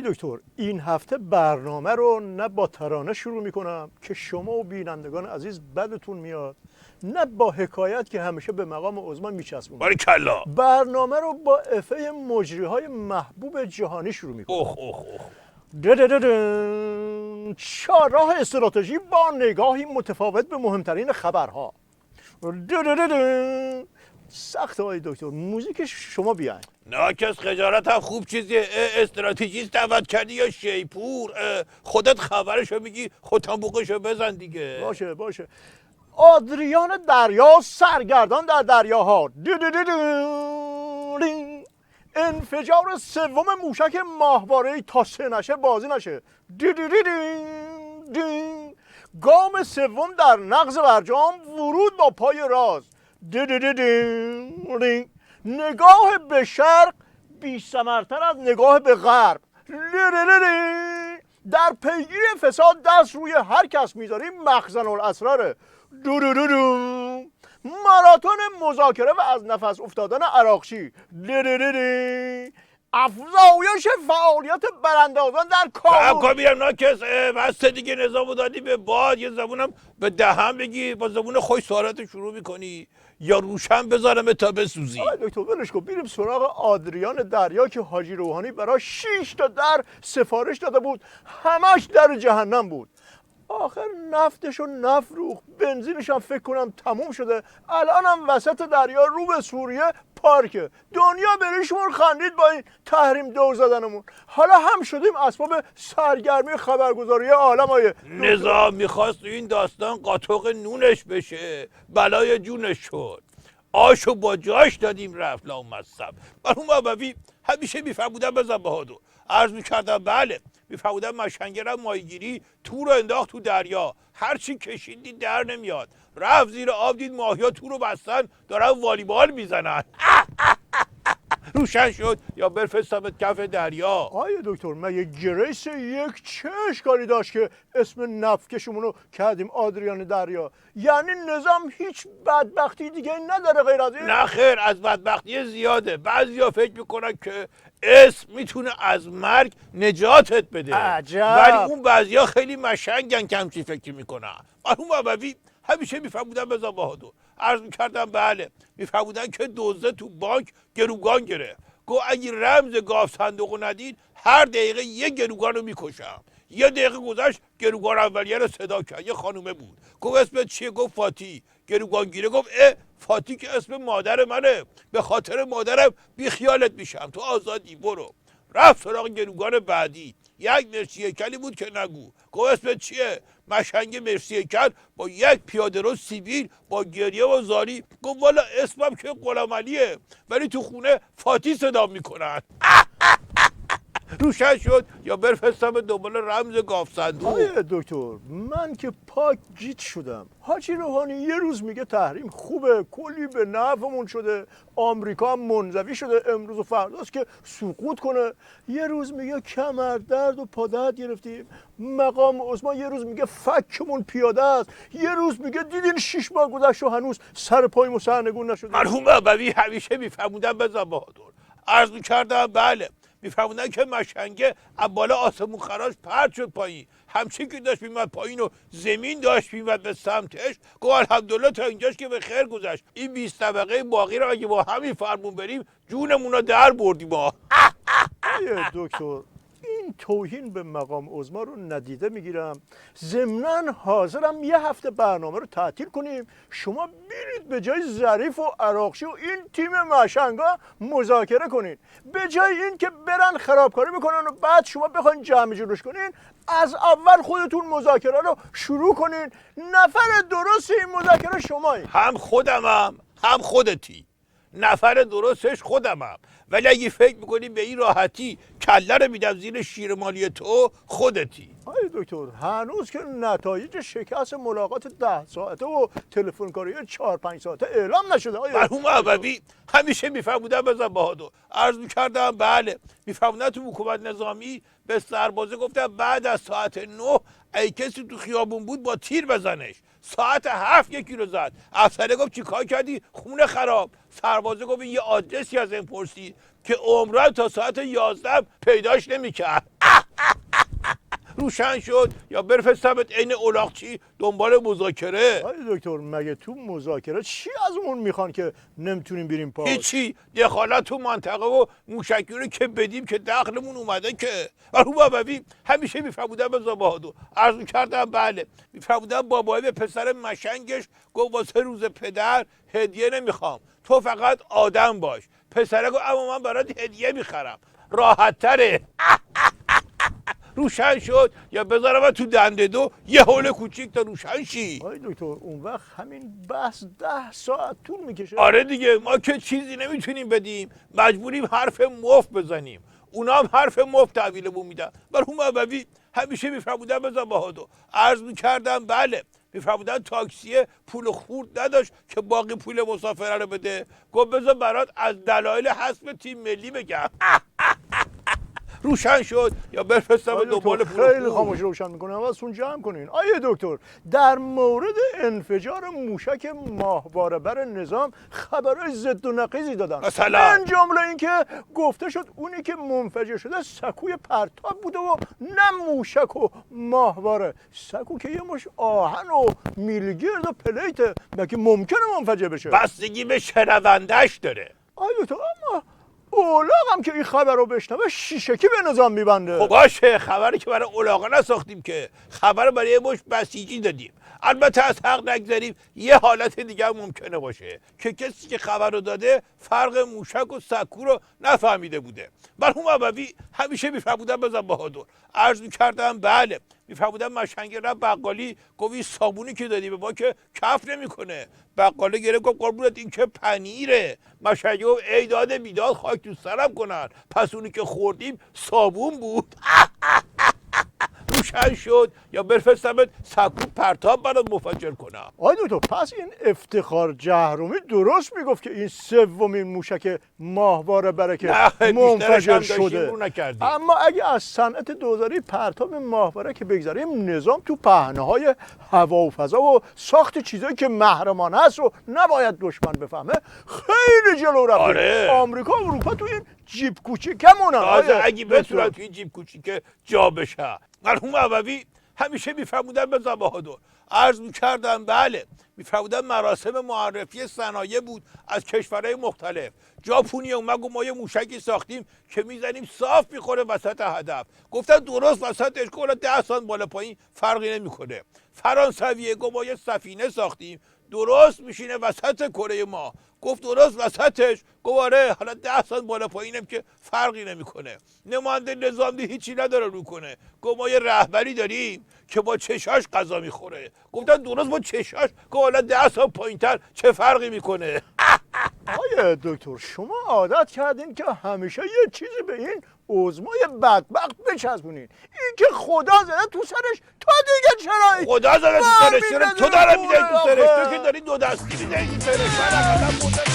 دکتر این هفته برنامه رو نه با ترانه شروع میکنم که شما و بینندگان عزیز بدتون میاد، نه با حکایت که همیشه به مقام عظما میچسبونم. باریکلا. برنامه رو با افه مجری های محبوب جهانی شروع میکنم. اوه اوه اوه. چهارراه استراتژی با نگاهی متفاوت به مهمترین خبرها. سخت های دکتر، موزیک شما بیاین. ناکس خجالت هم خوب چیزیه. استراتژیست دعوت کردی یا شیپور؟ خودت خبرشو میگی، خودتنبوقشو بزن دیگه. باشه. آدریان دریا سرگردان در دریاها. انفجار سوم موشک ماهواره‌ای تا سه نشه بازی نشه. گام سوم در نقض برجام، ورود با پای راز. نگاه به شرق بی‌ثمرتر از نگاه به غرب. در پیگیری فساد دست روی هر کس میذاریم مخزن الاسراره. ماراتون مذاکره و از نفس افتادن عراقچی. افزایش فعالیت براندازان در کابل. بیرم ناکس بسته دیگه، نظامو دادی به باد، یه زبونم به دهن بگی، با زبون خوش سوالات شروع میکنی یا روشن بذارم تا بسوزی؟ دکتر ولش کن، بریم سراغ آدریان دریا که حاجی روحانی برای 6 تا در سفارش داده بود، همش در جهنم بود. آخر نفتش رو نفروخت، بنزینش هم فکر کنم تموم شده، الان هم وسط دریا رو به سوریه پارکه. دنیا بریشمون خندید با این تحریم دور زدنمون، حالا هم شدیم اسباب سرگرمی خبرگزاری عالم. های نظام میخواست این داستان قاطق نونش بشه، بلای جونش شد. آشو با جاش دادیم رفت لامصب. مرحوم ابوی همیشه میفرمودن بزن بهادر، عرض میکردم بله، میفرمودن مشنگرم ماهیگیری تو رو انداخت تو دریا، هرچی کشیدی در نمیاد، رفت زیر آب دید ماهیا تو رو بستن دارن والیبال میزنن. روشن شد یا بفرستمت کف دریا. آیه دکتر مگه گریس یک چه اشکالی داشت که اسم نفکشمونو کردیم آدریان دریا؟ یعنی نظام هیچ بدبختی دیگه نداره غیر از این؟ نه خیر، از بدبختی زیاده. بعضیا فکر میکنن که اسم میتونه از مرگ نجاتت بده. عجب. ولی اون بعضیا خیلی مشنگن که همچین فکر میکنن. مرحوم ابوی همیشه میفرمودن بزن بهادر، عرض میکردم بله، میفرمودن که دزده تو بانک گروگان گرفت، گو اگه رمز گاف صندوقو ندید هر دقیقه یه گروگان رو میکشم. یه دقیقه گذشت گروگان اولیه رو صدا کرد، یه خانومه بود، گفت اسمت چیه؟ گفت فاتی. گروگانگیره گفت فاتی که اسم مادر منه، به خاطر مادرم بی خیالت میشم، تو آزادی، برو. رفت سراغ گروگان بعدی، یک مرسی هیکلی بود که نگو، گفت اسمت چیه؟ مشنگ مرسی هیکل با یک پیاده رو سیبیل با گریه و زاری، گفت والا اسمم که غلام علیه ولی تو خونه فاتی صدا میکنن. روشن شد یا بفرستم دنبال رمز گاف صندوق؟ آیه دکتر من که پاک گیت شدم. حاجی روحانی یه روز میگه تحریم خوبه، کلی به نفعمون شده، آمریکا هم منزوی شده، امروز و فرداست که سقوط کنه. یه روز میگه کمر درد و پا درد گرفتیم، مقام عظما یه روز میگه فکمون پیاده است، یه روز میگه دیدین 6 ماه گذشت و هنوز سر پایمون سرنگون نشده. مرحوم ابوی همیشه میفرمودن بزن بهادر، عرض میکردم بله، میفرمودن که مشنگه از بالا آسمون خراش پرد شد پایین، همچین که داشت میمد پایین و زمین داشت میمد به سمتش، گفت الحمدلله تا اینجاش که به خیر گذشت، این 20 طبقه باقی رو اگه با همین فرمون بریم جونمون رو در بردیم. ما آیه دکتر این توهین به مقام عظما رو ندیده میگیرم، ضمناً حاضرم یه هفته برنامه رو تعطیل کنیم، شما برید به جای ظریف و عراقچی و این تیم مشنگا مذاکره کنین، به جای این که برن خرابکاری میکنن و بعد شما بخواین جمع جورش کنین، از اول خودتون مذاکره رو شروع کنین. نفر درست این مذاکره شمایی. هم خودمم هم خودتی، نفر درستش خودمم، ولی اگه فکر میکنی به این راحتی کله رو میدم زیر شیر مالی تو، خودتی. آی دکتر هنوز که نتایج شکست ملاقات 10 ساعته و تلفن کاری 4-5 ساعته اعلام نشده. مرحوم ابوی همیشه میفرمودن بزن بهادر، عرض میکردم بله، میفرمودن تو حکومت نظامی به سربازه گفتم بعد از ساعت 9 ای کسی تو خیابون بود با تیر بزنش. ساعت 7 1 کیلو زد. افسره گفت چیکار کردی؟ خونه خراب. سربازه گفت یه آدرسی از این پرسید که عمران تا ساعت 11 پیداش نمیکرد. روشن شد یا برفستمت عین الاغچی دنبال مذاکره. آقای دکتر مگه تو مذاکره چی از اون میخوان که نمیتونیم بریم پاس؟ هیچی، دخالت تو منطقه و موشکی رو که بدیم که دخلمون اومده که. و رو بابوی همیشه میفرمودن به بهادر، عرض کردم بله، میفرمودن بابایی به پسر مشنگش گفت واسه روز پدر هدیه نمیخوام، تو فقط آدم باش. پسره گفت اما من برات هدیه میخرم، راحت تره. روشن شد یا بذارم تو دنده دو یه حول کوچیک تا روشن شی. آقای دکتر اون وقت همین بحث 10 ساعت طول میکشه. آره دیگه، ما که چیزی نمیتونیم بدیم، مجبوریم حرف مفت بزنیم. اونا هم حرف مفت تحویلمون میدن. مرحوم ابوی همیشه میفرمودن بزن بهادر، عرض میکردم بله، میفرمودن تاکسی پول خورد نداشت که باقی پول مسافره رو بده. گفت بذار برات از دلایل حسب تیم ملی بگم. روشن شد یا بفرستم دنبال پول خیلی خاموش روشن میکنه، حواستون جمع کنین. آیه دکتر در مورد انفجار موشک ماهواره بر نظام خبرهای ضد و نقیضی دادن. مثلا من جمله این که گفته شد اونی که منفجر شده سکوی پرتاب بوده و نه موشک و ماهواره. سکو که یه مش آهن و میلگرد و پلیته، مگه ممکنه منفجر بشه؟ بستگی به شنوندش داره. آیه دکتر اما اولاغم که این خبر رو بشنوه شیشکی به نظام میبنده. خب باشه، خبری که برای اولاغا نساختیم که، خبر برای یه مش بسیجی دادیم. البته از حق نگذاریم یه حالت دیگه هم ممکنه باشه که کسی که خبر رو داده فرق موشک و سکو رو نفهمیده بوده. مرحوم ابوی همیشه میفرمودن بزن بهادر، عرض میکردم بله، میفرمودن مشنگ رفت بقالی گفت این صابونی که دادی به ما که کف نمیکنه. بقاله گرفت گفت قربونت این که پنیره. مشنگ گفت ای داد بیداد خاک تو سرم کنن، پس اونی که خوردیم صابون بود. روشن شد یا برفستمت سکو پرتاب برات منفجر کنم. آقای دکتر پس این افتخار جهرومی درست میگفت که این سومین موشک ماهواره برکه منفجر شده. اما اگه از صنعت دوزاری پرتاب ماهواره که بگذاریم، نظام تو پهنه‌های هوا و فضا و ساخت چیزایی که محرمانه است و نباید دشمن بفهمه خیلی جلو رفته. آره. آمریکا و اروپا تو این جیب کوچیکمونن. اگه بتونن تو این جیب کوچیک جا بشه. مرحوم ابوی همیشه میفرمودن بزن بهادر، عرض میکردم بله، میفرمودن مراسم معرفی صنایع بود از کشورهای مختلف. ژاپنی اومد گفت ما یه موشکی ساختیم که میزنیم صاف میخوره وسط هدف. گفتن درست وسطش کلا 10 سانت بالا پایین فرقی نمیکنه. فرانسویه گفت ما یه سفینه ساختیم درست میشینه وسط کره ما. گفت درست وسطش. گفت آره حالا 10 سانت بالا پایینم که فرقی نمیکنه. نماینده نظامی هیچی نداره رو کنه. گفت ما یه رهبری داریم که با چشاش غذا میخوره. گفتن درست با چشاش. گفت حالا 10 سانت پایینتر چه فرقی میکنه؟ آیه دکتر شما عادت کردین که همیشه یه چیزی به این عظمای بدبخت بچسبونین. این که خدا زده تو سرش، تو دیگه چرا؟ خدا زده تو سرش، چرا تو داره میزنی تو سرش؟ تو که داری دو دستی میزنی تو سرش. من